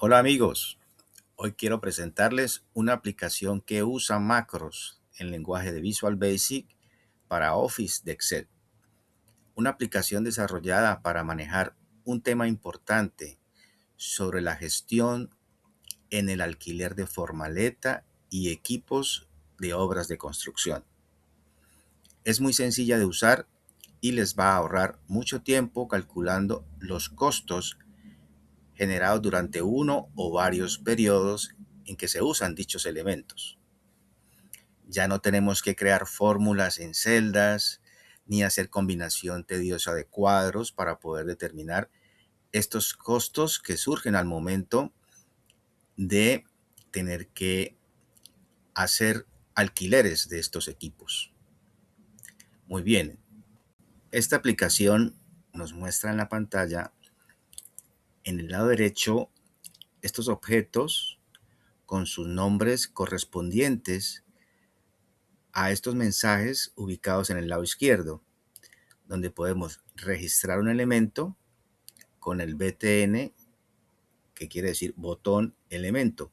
Hola amigos, hoy quiero presentarles una aplicación que usa macros en lenguaje de Visual Basic para Office de Excel. Una aplicación desarrollada para manejar un tema importante sobre la gestión en el alquiler de formaleta y equipos de obras de construcción. Es muy sencilla de usar y les va a ahorrar mucho tiempo calculando los costos generados durante uno o varios periodos en que se usan dichos elementos. Ya no tenemos que crear fórmulas en celdas ni hacer combinación tediosa de cuadros para poder determinar estos costos que surgen al momento de tener que hacer alquileres de estos equipos. Muy bien, esta aplicación nos muestra en la pantalla, en el lado derecho, estos objetos con sus nombres correspondientes a estos mensajes ubicados en el lado izquierdo, donde podemos registrar un elemento con el BTN, que quiere decir botón elemento.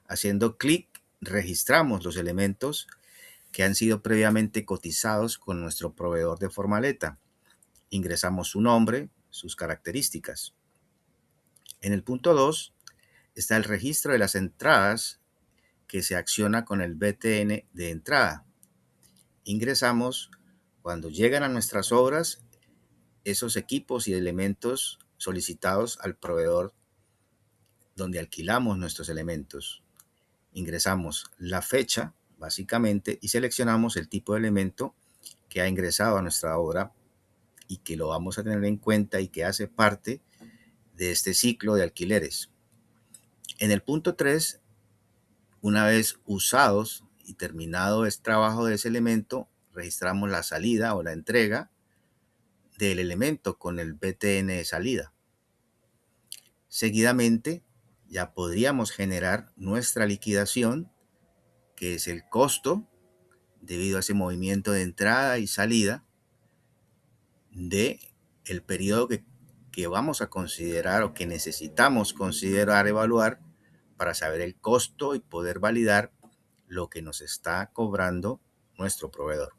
Haciendo clic, registramos los elementos que han sido previamente cotizados con nuestro proveedor de formaleta. Ingresamos su nombre, sus características. En el punto 2 está el registro de las entradas que se acciona con el BTN de entrada. Ingresamos cuando llegan a nuestras obras esos equipos y elementos solicitados al proveedor donde alquilamos nuestros elementos. Ingresamos la fecha, básicamente, y seleccionamos el tipo de elemento que ha ingresado a nuestra obra y que lo vamos a tener en cuenta y que hace parte de este ciclo de alquileres. En el punto 3, una vez usados y terminado el trabajo de ese elemento, registramos la salida o la entrega del elemento con el BTN de salida. Seguidamente, ya podríamos generar nuestra liquidación, que es el costo debido a ese movimiento de entrada y salida de el periodo que vamos a considerar o que necesitamos considerar, evaluar para saber el costo y poder validar lo que nos está cobrando nuestro proveedor.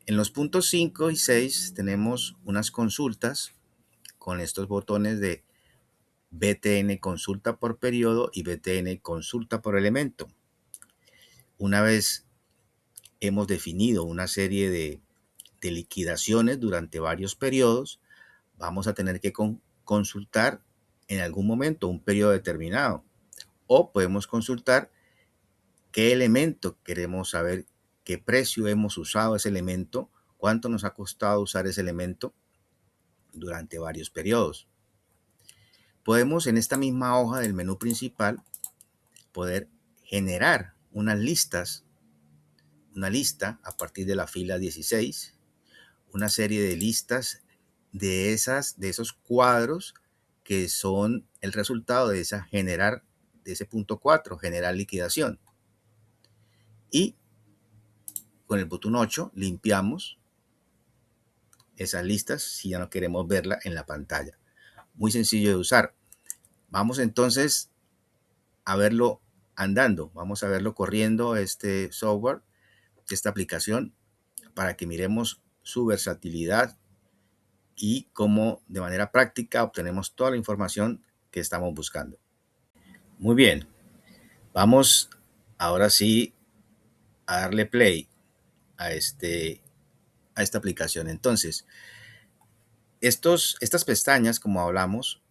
En los puntos 5 y 6 tenemos unas consultas con estos botones de BTN consulta por periodo y BTN consulta por elemento. Una vez hemos definido una serie de liquidaciones durante varios periodos, vamos a tener que consultar en algún momento un periodo determinado, o podemos consultar qué elemento queremos saber, qué precio hemos usado ese elemento, cuánto nos ha costado usar ese elemento durante varios periodos. Podemos en esta misma hoja del menú principal poder generar una lista a partir de la fila 16, una serie de listas de esos cuadros que son el resultado de ese punto 4, generar liquidación. Y con el botón 8 limpiamos esas listas si ya no queremos verla en la pantalla. Muy sencillo de usar. Vamos entonces a verlo andando, vamos a verlo corriendo este software, esta aplicación, para que miremos su versatilidad y cómo de manera práctica obtenemos toda la información que estamos buscando. Muy bien, vamos ahora sí a darle play a esta aplicación. Entonces, estas pestañas, como hablamos,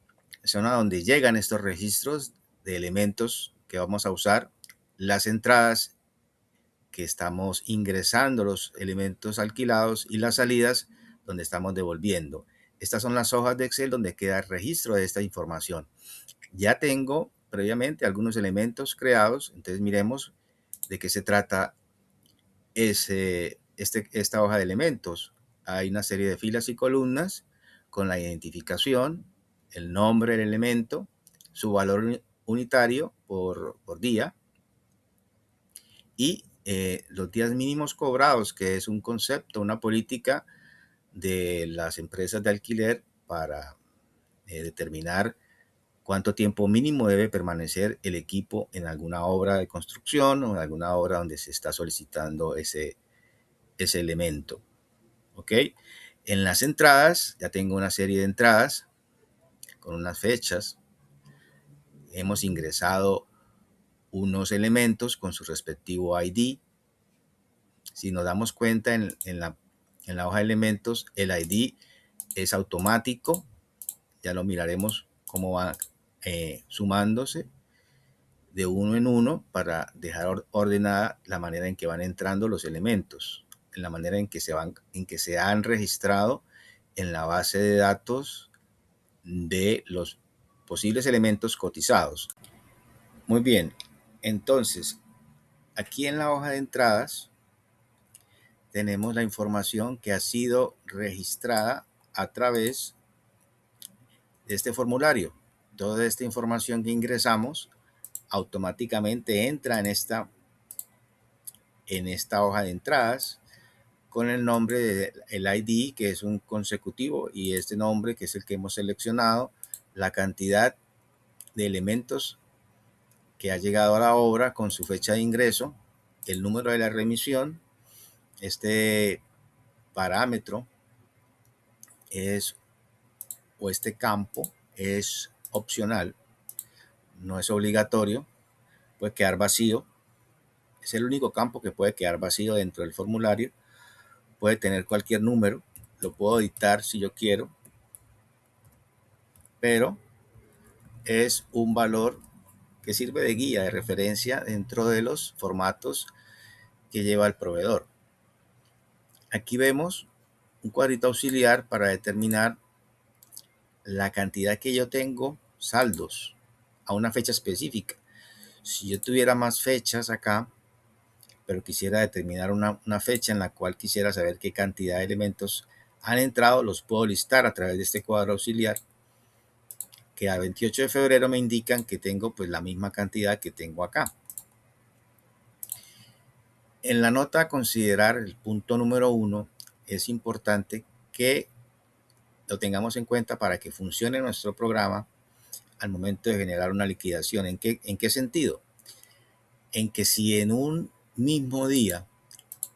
son a donde llegan estos registros de elementos que vamos a usar, las entradas que estamos ingresando los elementos alquilados y las salidas donde estamos devolviendo. Estas son las hojas de Excel donde queda el registro de esta información. Ya tengo previamente algunos elementos creados, entonces miremos de qué se trata esta hoja de elementos. Hay una serie de filas y columnas con la identificación, el nombre del elemento, su valor unitario por día y los días mínimos cobrados, que es un concepto, una política de las empresas de alquiler para determinar cuánto tiempo mínimo debe permanecer el equipo en alguna obra de construcción o en alguna obra donde se está solicitando ese elemento. ¿Ok? En las entradas, ya tengo una serie de entradas con unas fechas. Hemos ingresado unos elementos con su respectivo ID. Si nos damos cuenta en la hoja de elementos, el ID es automático. Ya lo miraremos cómo va sumándose de uno en uno para dejar ordenada la manera en que van entrando los elementos, en la manera en que se han registrado en la base de datos de los posibles elementos cotizados. Muy bien, entonces aquí en la hoja de entradas tenemos la información que ha sido registrada a través de este formulario. Toda esta información que ingresamos automáticamente entra en esta hoja de entradas con el nombre del ID, que es un consecutivo, y este nombre, que es el que hemos seleccionado, la cantidad de elementos que ha llegado a la obra con su fecha de ingreso, el número de la remisión. Este parámetro este campo es opcional, no es obligatorio, puede quedar vacío. Es el único campo que puede quedar vacío dentro del formulario. Puede tener cualquier número, lo puedo editar si yo quiero, pero es un valor que sirve de guía, de referencia dentro de los formatos que lleva el proveedor. Aquí vemos un cuadrito auxiliar para determinar la cantidad que yo tengo saldos a una fecha específica. Si yo tuviera más fechas acá, pero quisiera determinar una fecha en la cual quisiera saber qué cantidad de elementos han entrado, los puedo listar a través de este cuadro auxiliar, que a 28 de febrero me indican que tengo pues la misma cantidad que tengo acá. En la nota a considerar, el punto número 1, es importante que lo tengamos en cuenta para que funcione nuestro programa al momento de generar una liquidación. ¿En qué sentido? En que si en un mismo día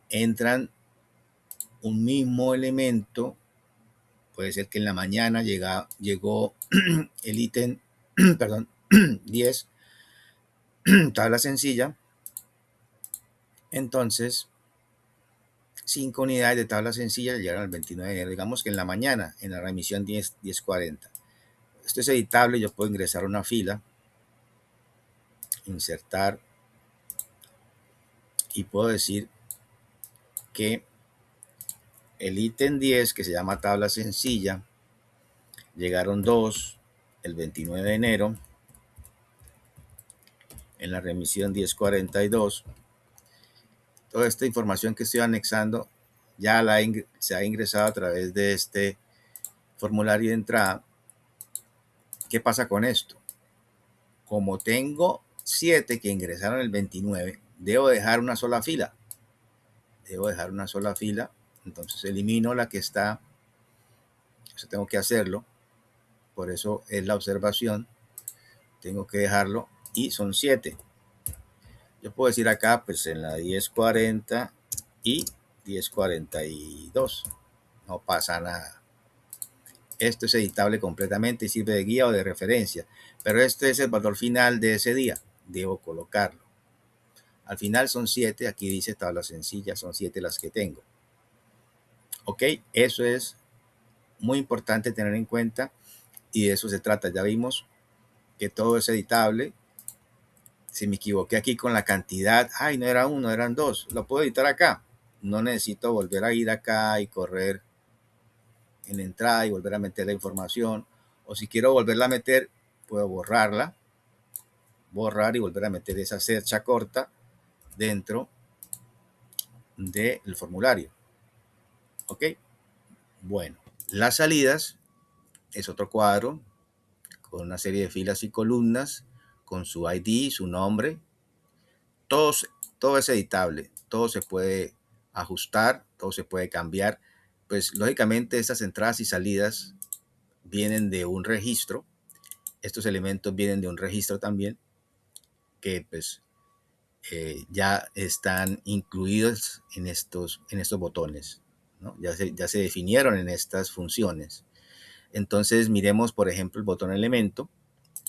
entran un mismo elemento, puede ser que en la mañana llegó el ítem, perdón, 10, tabla sencilla, entonces 5 unidades de tabla sencilla llegaron al 29 de enero, digamos que en la mañana, en la remisión 1040. Esto es editable, yo puedo ingresar a una fila, insertar, y puedo decir que el ítem 10, que se llama tabla sencilla, llegaron 2 el 29 de enero, en la remisión 1042. Toda esta información que estoy anexando ya se ha ingresado a través de este formulario de entrada. ¿Qué pasa con esto? Como tengo 7 que ingresaron el 29, debo dejar una sola fila. Entonces elimino la que está. Eso tengo que hacerlo. Por eso es la observación. Tengo que dejarlo. Y son 7. Yo puedo decir acá, pues en la 1040 y 1042. No pasa nada. Esto es editable completamente y sirve de guía o de referencia. Pero este es el valor final de ese día. Debo colocarlo. Al final son 7. Aquí dice tabla sencilla. Son 7 las que tengo. Ok, eso es muy importante tener en cuenta. Y de eso se trata. Ya vimos que todo es editable. Si me equivoqué aquí con la cantidad, ay, no era 1, eran 2, lo puedo editar acá. No necesito volver a ir acá y correr en la entrada y volver a meter la información. O si quiero volverla a meter, puedo borrar y volver a meter esa cercha corta dentro del formulario. Ok, bueno, las salidas es otro cuadro con una serie de filas y columnas con su ID, su nombre. Todo es editable, todo se puede ajustar, todo se puede cambiar. Pues lógicamente estas entradas y salidas vienen de un registro Estos elementos vienen de un registro también que pues ya están incluidos en estos botones, ¿no? Ya se definieron en estas funciones. Entonces miremos, por ejemplo, el botón elemento.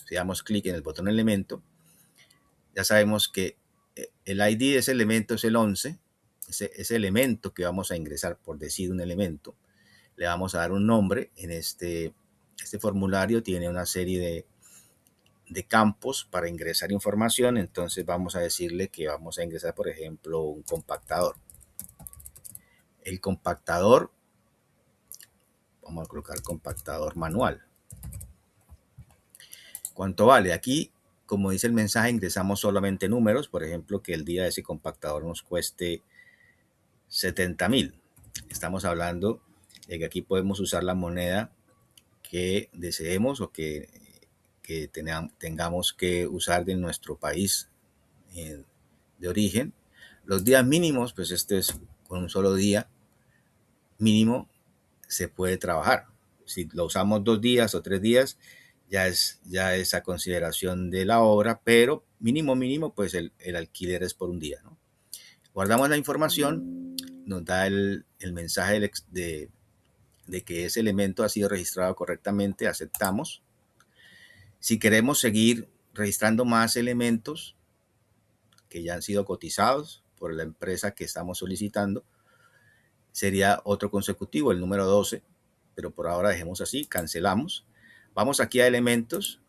Si damos clic en el botón elemento, ya sabemos que el ID de ese elemento es el 11, ese elemento que vamos a ingresar, por decir un elemento. Le vamos a dar un nombre. En este formulario tiene una serie de campos para ingresar información, entonces vamos a decirle que vamos a ingresar, por ejemplo, un compactador. El compactador, vamos a colocar compactador manual. ¿Cuánto vale? Aquí, como dice el mensaje, ingresamos solamente números, por ejemplo, que el día de ese compactador nos cueste 70,000. Estamos hablando de que aquí podemos usar la moneda que deseemos o que tengamos que usar de nuestro país de origen. Los días mínimos, pues este es con un solo día mínimo se puede trabajar. Si lo usamos 2 días o 3 días, ya es a consideración de la obra, pero mínimo, pues el alquiler es por un día, ¿no? Guardamos la información, nos da el mensaje de que ese elemento ha sido registrado correctamente, aceptamos. Si queremos seguir registrando más elementos que ya han sido cotizados por la empresa que estamos solicitando, sería otro consecutivo, el número 12, pero por ahora dejemos así, cancelamos. Vamos aquí a elementos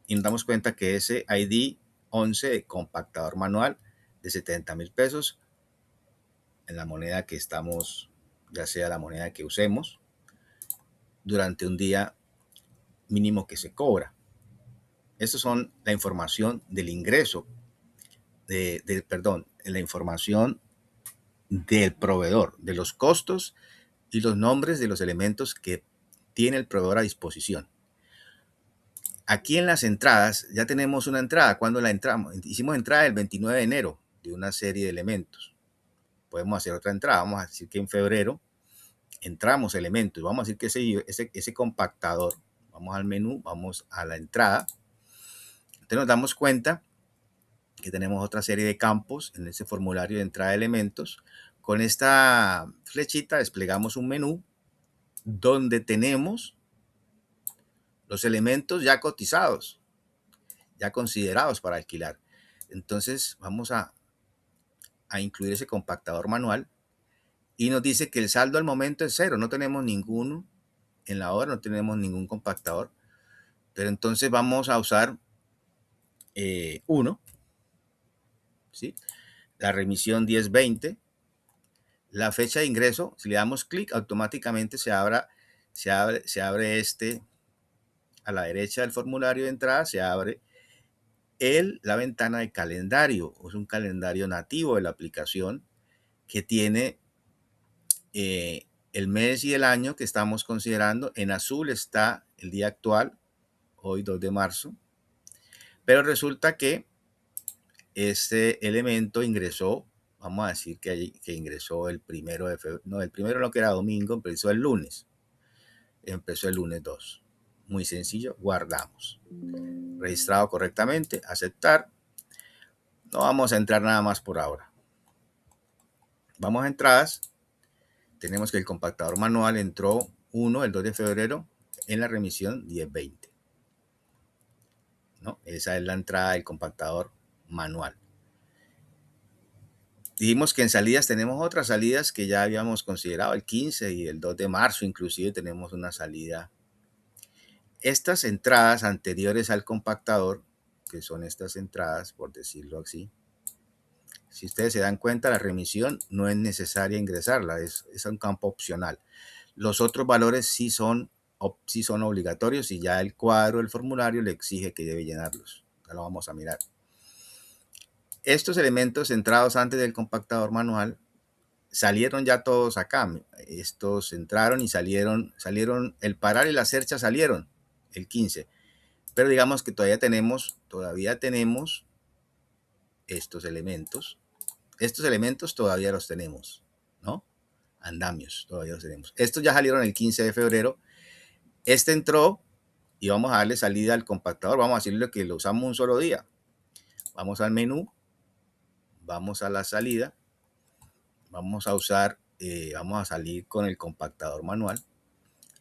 y nos damos cuenta que ese ID 11 de compactador manual de 70,000 pesos en la moneda que estamos, ya sea la moneda que usemos, durante un día mínimo que se cobra. Estas son la información del ingreso, la información del proveedor, de los costos y los nombres de los elementos que tiene el proveedor a disposición. Aquí en las entradas ya tenemos una entrada. ¿Cuándo la entramos? Hicimos entrada el 29 de enero de una serie de elementos. Podemos hacer otra entrada. Vamos a decir que en febrero entramos elementos. Vamos a decir que ese compactador, vamos al menú, vamos a la entrada. Entonces nos damos cuenta que tenemos otra serie de campos en ese formulario de entrada de elementos. Con esta flechita desplegamos un menú donde tenemos los elementos ya cotizados, ya considerados para alquilar. Entonces vamos a incluir ese compactador manual y nos dice que el saldo al momento es cero, no tenemos ninguno en la obra, no tenemos ningún compactador, pero entonces vamos a usar uno, ¿sí? La remisión 1020, la fecha de ingreso, si le damos clic automáticamente se abre a la derecha del formulario de entrada, se abre la ventana de calendario. Es un calendario nativo de la aplicación que tiene el mes y el año que estamos considerando. En azul está el día actual, hoy 2 de marzo, pero resulta que este elemento ingresó, vamos a decir que ingresó el 1 de febrero, no, el primero no, que era domingo, empezó el lunes 2. Muy sencillo, guardamos. Registrado correctamente, aceptar. No vamos a entrar nada más por ahora. Vamos a entradas. Tenemos que el compactador manual entró el 2 de febrero en la remisión 1020, ¿no? Esa es la entrada del compactador manual. Dijimos que en salidas tenemos otras salidas que ya habíamos considerado, el 15 y el 2 de marzo inclusive tenemos una salida. Estas entradas anteriores al compactador, que son estas entradas, por decirlo así, si ustedes se dan cuenta, la remisión no es necesaria ingresarla, es un campo opcional. Los otros valores sí son obligatorios y ya el cuadro del formulario le exige que debe llenarlos. Ya lo vamos a mirar. Estos elementos entrados antes del compactador manual salieron ya todos acá. Estos entraron y salieron, el parar y la cercha salieron el 15. Pero digamos que todavía tenemos estos elementos. Estos elementos todavía los tenemos, ¿no? Andamios, todavía los tenemos. Estos ya salieron el 15 de febrero. Este entró y vamos a darle salida al compactador. Vamos a decirle que lo usamos un solo día. Vamos al menú, vamos a la salida, vamos a usar, vamos a salir con el compactador manual.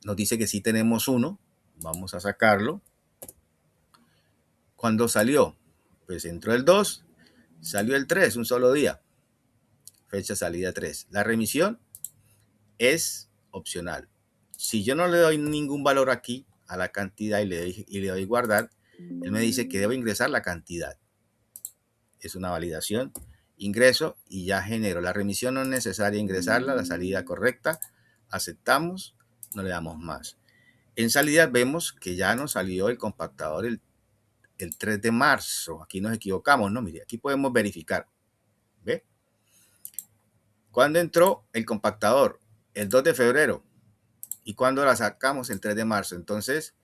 Nos dice que sí tenemos uno, vamos a sacarlo. Cuando salió, pues entró el 2, salió el 3, un solo día. Fecha salida 3. La remisión es opcional. Si yo no le doy ningún valor aquí a la cantidad y le doy guardar, él me dice que debo ingresar la cantidad. Es una validación. Ingreso y ya genero. La remisión no es necesaria ingresarla, la salida correcta. Aceptamos, no le damos más. En salida vemos que ya nos salió el compactador el 3 de marzo. Aquí nos equivocamos, ¿no? Mire, aquí podemos verificar. ¿Ve? ¿Cuándo entró el compactador? El 2 de febrero. ¿Y cuándo la sacamos? El 3 de marzo. Entonces,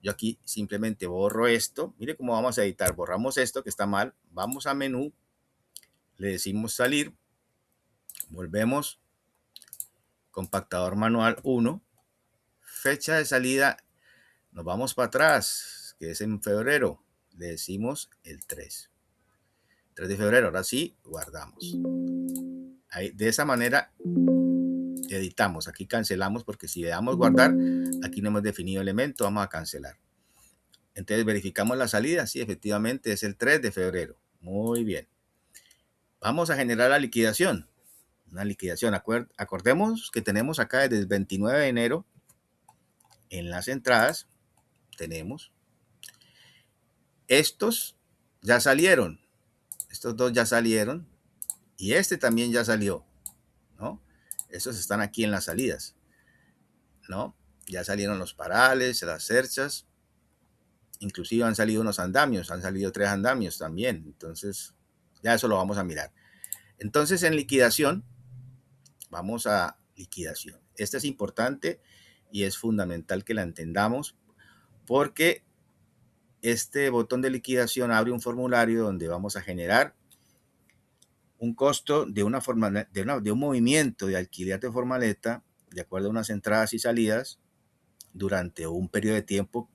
yo aquí simplemente borro esto. Mire cómo vamos a editar. Borramos esto que está mal. Vamos a menú. Le decimos salir. Volvemos. Compactador manual 1. Fecha de salida. Nos vamos para atrás, que es en febrero. Le decimos el 3. 3 de febrero. Ahora sí, guardamos. Ahí, de esa manera editamos. Aquí cancelamos porque si le damos guardar, aquí no hemos definido elemento. Vamos a cancelar. Entonces verificamos la salida. Sí, efectivamente es el 3 de febrero. Muy bien. Vamos a generar la liquidación. Una liquidación. Acordemos que tenemos acá desde el 29 de enero en las entradas. Tenemos. Estos ya salieron. Estos dos ya salieron. Y este también ya salió, ¿no? Estos están aquí en las salidas, ¿no? Ya salieron los parales, las cerchas. Inclusive han salido unos andamios. Han salido 3 andamios también. Entonces, ya eso lo vamos a mirar. Entonces, en liquidación, vamos a liquidación. Esta es importante y es fundamental que la entendamos porque este botón de liquidación abre un formulario donde vamos a generar un costo de un movimiento de alquiler de formaleta de acuerdo a unas entradas y salidas durante un periodo de tiempo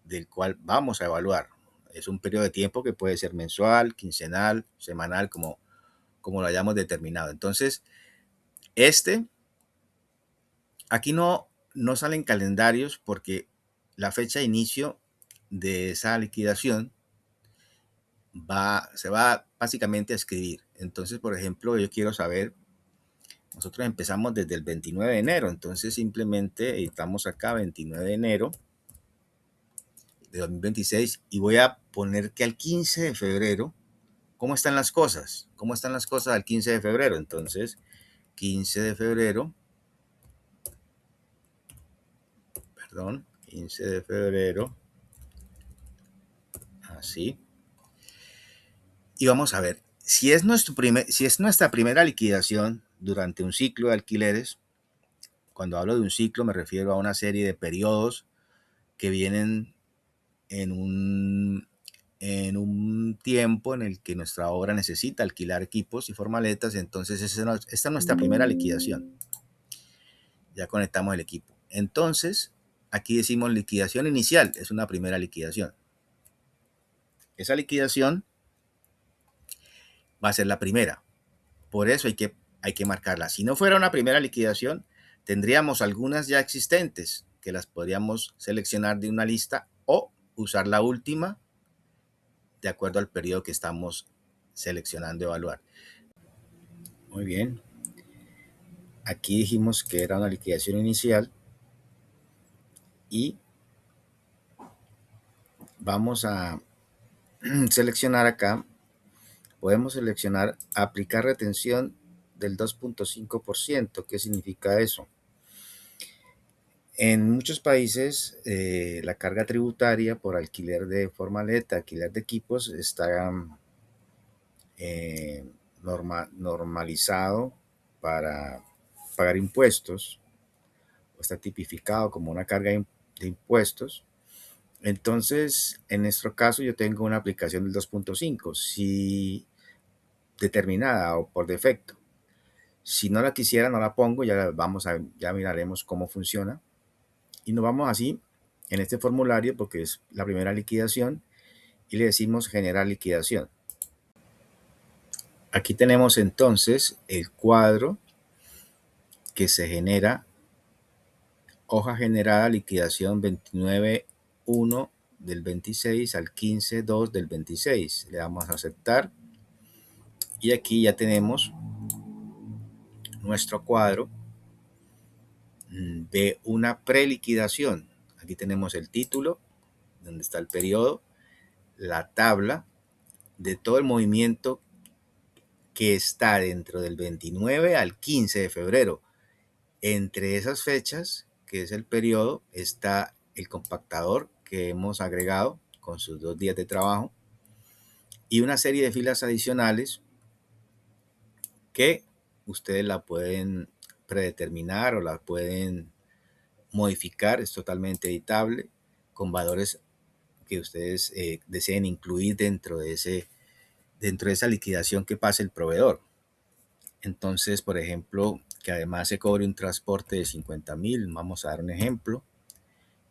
del cual vamos a evaluar. Es un periodo de tiempo que puede ser mensual, quincenal, semanal, como lo hayamos determinado. Entonces, aquí no salen calendarios porque la fecha de inicio de esa liquidación se va básicamente a escribir. Entonces, por ejemplo, yo quiero saber, nosotros empezamos desde el 29 de enero, entonces simplemente editamos acá 29 de enero de 2026 y voy a poner que al 15 de febrero, ¿cómo están las cosas? ¿Cómo están las cosas al 15 de febrero? Entonces, 15 de febrero, 15 de febrero, así. Y vamos a ver, si es nuestra primera liquidación durante un ciclo de alquileres, cuando hablo de un ciclo me refiero a una serie de periodos que vienen en un tiempo en el que nuestra obra necesita alquilar equipos y formaletas, entonces esta es nuestra primera liquidación. Ya conectamos el equipo. Entonces, aquí decimos liquidación inicial, es una primera liquidación. Esa liquidación va a ser la primera. Por eso hay que marcarla. Si no fuera una primera liquidación, tendríamos algunas ya existentes que las podríamos seleccionar de una lista o usar la última de acuerdo al periodo que estamos seleccionando evaluar. Muy bien. Aquí dijimos que era una liquidación inicial y vamos a seleccionar acá. Podemos seleccionar aplicar retención del 2.5%. ¿Qué significa eso? En muchos países la carga tributaria por alquiler de formaleta, alquiler de equipos está normalizado para pagar impuestos, o está tipificado como una carga de impuestos. Entonces, en nuestro caso yo tengo una aplicación del 2.5, si determinada o por defecto. Si no la quisiera, no la pongo, ya miraremos cómo funciona. Y nos vamos así en este formulario porque es la primera liquidación y le decimos generar liquidación. Aquí tenemos entonces el cuadro que se genera, hoja generada, liquidación 29.1 del 26 al 15.2 del 26. Le damos a aceptar y aquí ya tenemos nuestro cuadro de una preliquidación. Aquí tenemos el título, donde está el periodo, la tabla de todo el movimiento que está dentro del 29 al 15 de febrero. Entre esas fechas, que es el periodo, está el compactador que hemos agregado con sus 2 días de trabajo y una serie de filas adicionales que ustedes la pueden predeterminar o la pueden modificar. Es totalmente editable con valores que ustedes deseen incluir dentro de esa liquidación que pase el proveedor. Entonces, por ejemplo, que además se cobre un transporte de 50.000, vamos a dar un ejemplo,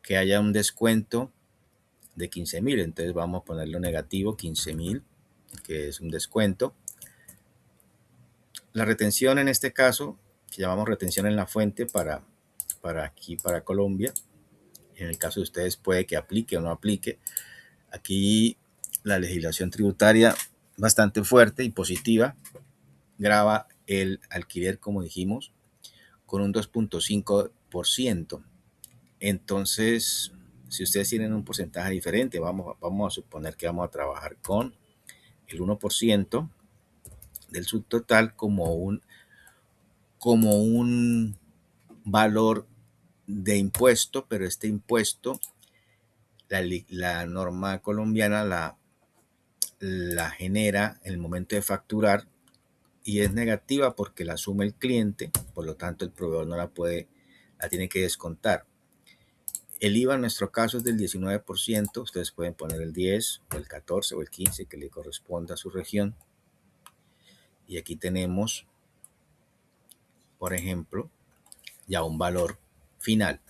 que haya un descuento de 15.000, entonces vamos a ponerlo negativo, 15.000, que es un descuento. La retención en este caso, que llamamos retención en la fuente para aquí, para Colombia, en el caso de ustedes puede que aplique o no aplique. Aquí la legislación tributaria bastante fuerte y positiva grava el alquiler, como dijimos, con un 2.5%. Entonces, si ustedes tienen un porcentaje diferente, vamos a suponer que vamos a trabajar con el 1% del subtotal como un valor de impuesto, pero este impuesto, la norma colombiana la genera en el momento de facturar y es negativa porque la asume el cliente, por lo tanto el proveedor no la tiene que descontar. El IVA en nuestro caso es del 19%, ustedes pueden poner el 10 o el 14 o el 15 que le corresponda a su región. Y aquí tenemos, por ejemplo, ya un valor final.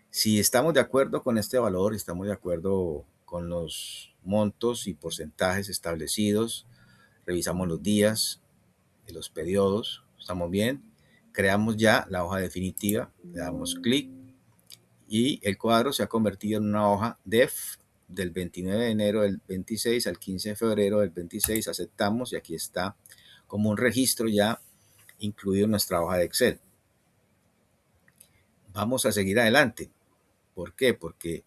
Si estamos de acuerdo con este valor, estamos de acuerdo con los montos y porcentajes establecidos, revisamos los días de los periodos, estamos bien, creamos ya la hoja definitiva, le damos clic y el cuadro se ha convertido en una hoja DEF del 29 de enero del 26 al 15 de febrero del 26, aceptamos y aquí está como un registro ya incluido en nuestra hoja de Excel. Vamos a seguir adelante. ¿Por qué? Porque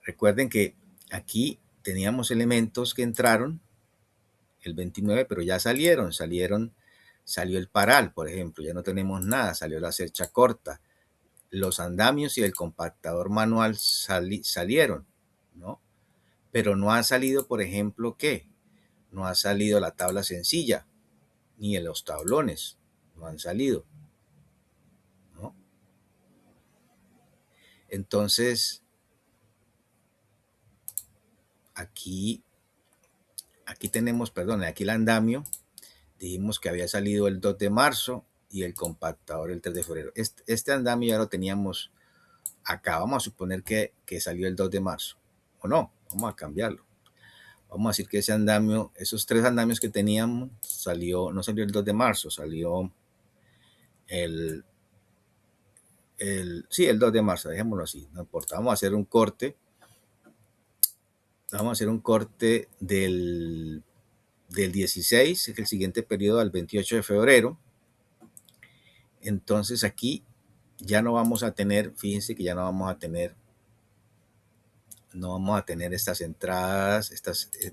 recuerden que aquí teníamos elementos que entraron el 29, pero ya salió el paral, por ejemplo, ya no tenemos nada, salió la cercha corta, los andamios y el compactador manual salieron, ¿no? Pero no ha salido, por ejemplo, ¿qué? No ha salido la tabla sencilla, ni en los tablones, no han salido, ¿no? Entonces, aquí tenemos, perdón, aquí el andamio, dijimos que había salido el 2 de marzo y el compactador el 3 de febrero. Este andamio ya lo teníamos acá, vamos a suponer que salió el 2 de marzo, o no, vamos a cambiarlo. Vamos a decir que ese andamio, esos 3 andamios que teníamos, no salió el 2 de marzo, salió el 2 de marzo, dejémoslo así, no importa. Vamos a hacer un corte del 16, que es el siguiente periodo, al 28 de febrero. Entonces aquí ya no vamos a tener, fíjense que ya no vamos a tener estas entradas,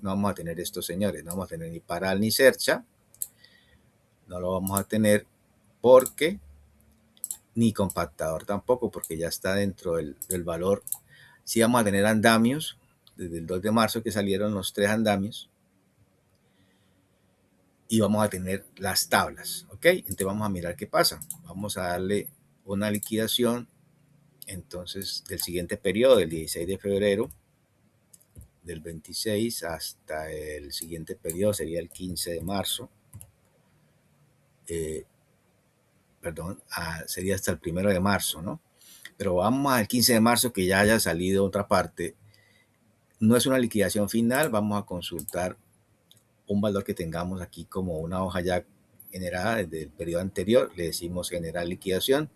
no vamos a tener estos señores, no vamos a tener ni paral ni cercha, no lo vamos a tener porque, ni compactador tampoco, porque ya está dentro del valor. Sí vamos a tener andamios, desde el 2 de marzo que salieron los 3 andamios, y vamos a tener las tablas, ¿ok? Entonces vamos a mirar qué pasa. Vamos a darle una liquidación, entonces, del siguiente periodo, del 16 de febrero, del 26 hasta el siguiente periodo, sería el 15 de marzo, sería hasta el 1 de marzo, ¿no? pero vamos al 15 de marzo que ya haya salido otra parte. No es una liquidación final, vamos a consultar un valor que tengamos aquí como una hoja ya generada desde el periodo anterior. Le decimos generar liquidación,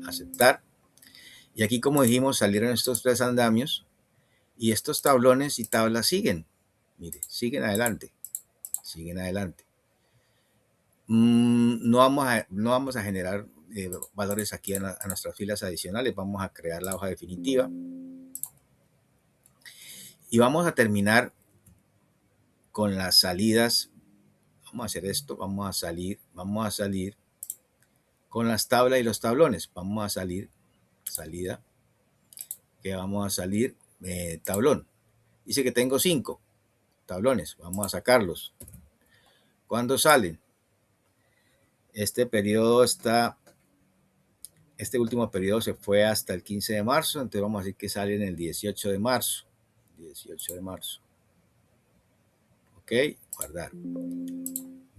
aceptar. Y aquí, como dijimos, salieron estos tres andamios y estos tablones y tablas siguen. Mire, siguen adelante, siguen adelante. No vamos a generar valores aquí a nuestras filas adicionales. Vamos a crear la hoja definitiva y vamos a terminar con las salidas. Vamos a hacer esto, vamos a salir con las tablas y los tablones. Vamos a salir, salida, que vamos a salir tablón. Dice que tengo 5 tablones, vamos a sacarlos. ¿Cuándo salen? Este periodo este último periodo se fue hasta el 15 de marzo, entonces vamos a decir que salen el 18 de marzo. 18 de marzo. Ok, guardar.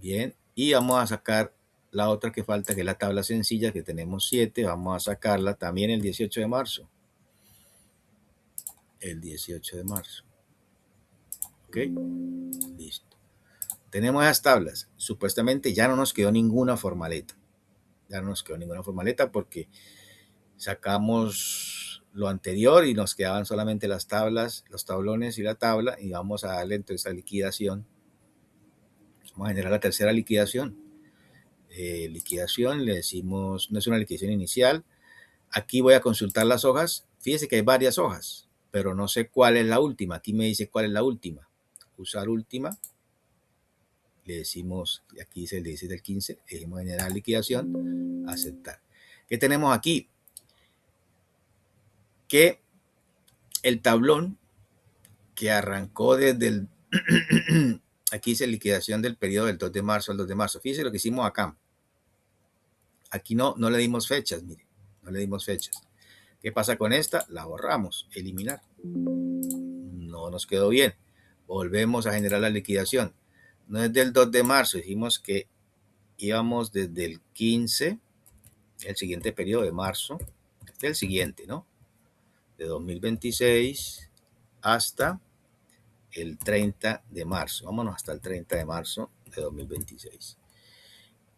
Bien, y vamos a sacar la otra que falta, que es la tabla sencilla, que tenemos 7. Vamos a sacarla también el 18 de marzo. El 18 de marzo. Ok, listo. Tenemos esas tablas. Supuestamente ya no nos quedó ninguna formaleta. Ya no nos quedó ninguna formaleta porque sacamos lo anterior y nos quedaban solamente las tablas, los tablones y la tabla, y vamos a darle entonces a liquidación. Vamos a generar la tercera liquidación. Liquidación, le decimos, no es una liquidación inicial. Aquí voy a consultar las hojas. Fíjese que hay varias hojas, pero no sé cuál es la última. Aquí me dice cuál es la última. Usar última. Le decimos, aquí dice el 16 del 15, le decimos generar liquidación, aceptar. ¿Qué tenemos aquí? Que el tablón que arrancó desde el aquí dice liquidación del periodo del 2 de marzo al 2 de marzo. Fíjense lo que hicimos acá. Aquí no le dimos fechas, mire, no le dimos fechas. ¿Qué pasa con esta? La borramos, eliminar. No nos quedó bien. Volvemos a generar la liquidación. No es del 2 de marzo, dijimos que íbamos desde el 15, el siguiente periodo de marzo, del siguiente, ¿no? De 2026 hasta el 30 de marzo. Vámonos hasta el 30 de marzo de 2026.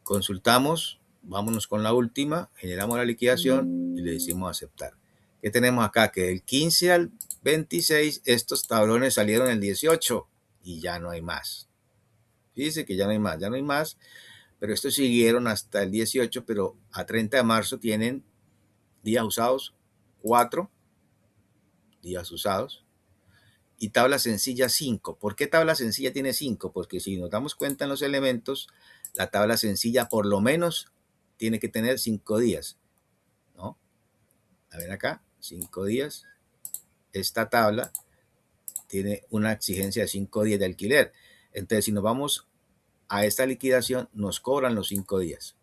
Consultamos, vámonos con la última, generamos la liquidación y le decimos aceptar. ¿Qué tenemos acá? Que del 15 al 26 estos tablones salieron el 18 y ya no hay más. Fíjense que ya no hay más, pero estos siguieron hasta el 18, pero a 30 de marzo tienen días usados, 4 días usados, y tabla sencilla 5. ¿Por qué tabla sencilla tiene 5? Porque si nos damos cuenta en los elementos, la tabla sencilla por lo menos tiene que tener 5 días, ¿no? A ver acá, 5 días. Esta tabla tiene una exigencia de 5 días de alquiler. Entonces, si nos vamos a esta liquidación, nos cobran los 5 días.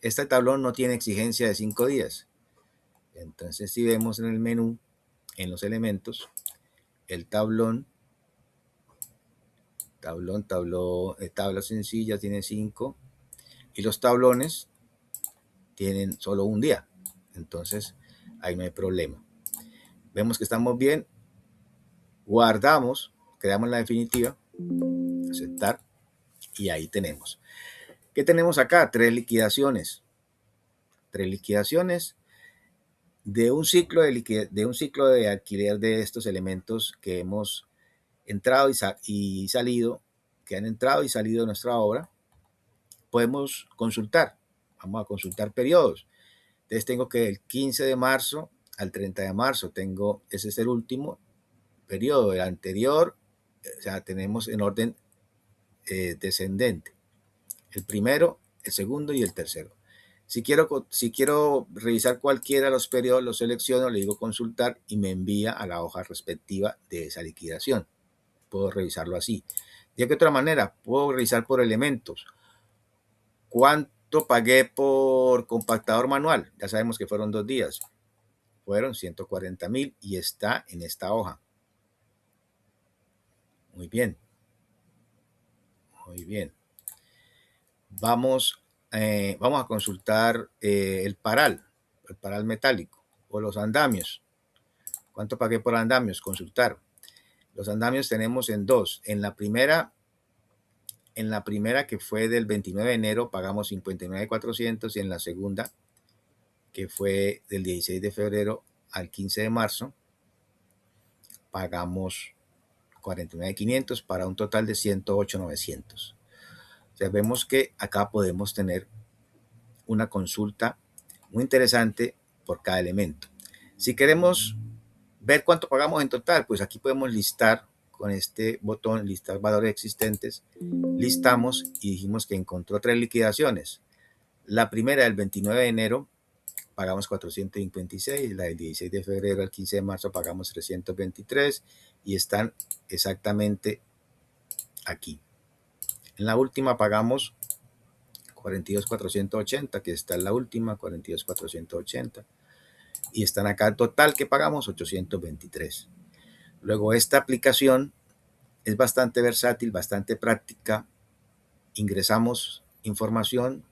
Este tablón no tiene exigencia de 5 días. Entonces, si vemos en el menú, en los elementos, el tablón, tabla sencilla tiene 5 y los tablones tienen solo un día. Entonces, ahí no hay problema. Vemos que estamos bien. Guardamos, creamos la definitiva, aceptar, y ahí tenemos. ¿Qué tenemos acá? 3 liquidaciones. 3 liquidaciones de un ciclo de alquiler de estos elementos que hemos entrado y salido, que han entrado y salido de nuestra obra. Podemos consultar. Vamos a consultar periodos. Entonces tengo que el 15 de marzo al 30 de marzo ese es el último periodo. El anterior, o sea, tenemos en orden descendente. El primero, el segundo y el tercero. Si quiero revisar cualquiera de los periodos, lo selecciono, le digo consultar y me envía a la hoja respectiva de esa liquidación. Puedo revisarlo así. De qué otra manera, puedo revisar por elementos. ¿Cuánto pagué por compactador manual? Ya sabemos que fueron 2 días. Fueron 140,000 y está en esta hoja. Muy bien. Muy bien. Vamos a consultar el paral. el paral metálico, o los andamios. ¿Cuánto pagué por andamios? Consultar. Los andamios tenemos en dos. En la primera que fue del 29 de enero pagamos 59.400 y en la segunda que fue del 16 de febrero al 15 de marzo pagamos 49.500 para un total de 108.900. O sea, vemos que acá podemos tener una consulta muy interesante por cada elemento. Si queremos ver cuánto pagamos en total, pues aquí podemos listar con este botón, listar valores existentes. Listamos y dijimos que encontró 3 liquidaciones. La primera del 29 de enero pagamos 456, la del 16 de febrero al 15 de marzo pagamos 323 y están exactamente aquí. En la última pagamos 42.480, que está en la última, 42.480, y están acá el total que pagamos 823. Luego esta aplicación es bastante versátil, bastante práctica. Ingresamos información,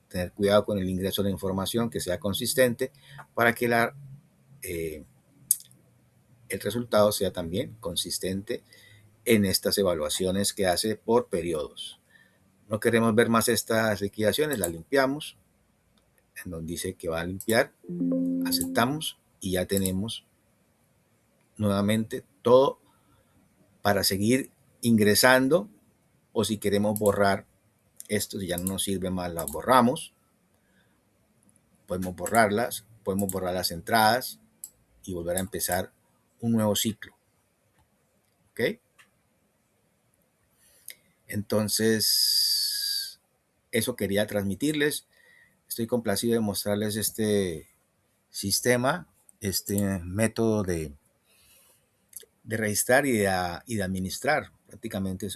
tener cuidado con el ingreso de la información, que sea consistente para que el resultado sea también consistente en estas evaluaciones que hace por periodos. No queremos ver más estas liquidaciones, las limpiamos, en donde dice que va a limpiar, aceptamos y ya tenemos nuevamente todo para seguir ingresando, o si queremos borrar esto, si ya no nos sirve más, las borramos, podemos borrarlas, podemos borrar las entradas y volver a empezar un nuevo ciclo. ¿Ok? Entonces, eso quería transmitirles. Estoy complacido de mostrarles este sistema, este método de registrar y de administrar. Prácticamente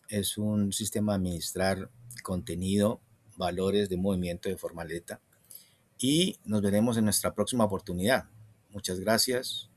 es un sistema de administrar contenido, valores de movimiento de Formaleta. Y nos veremos en nuestra próxima oportunidad. Muchas gracias.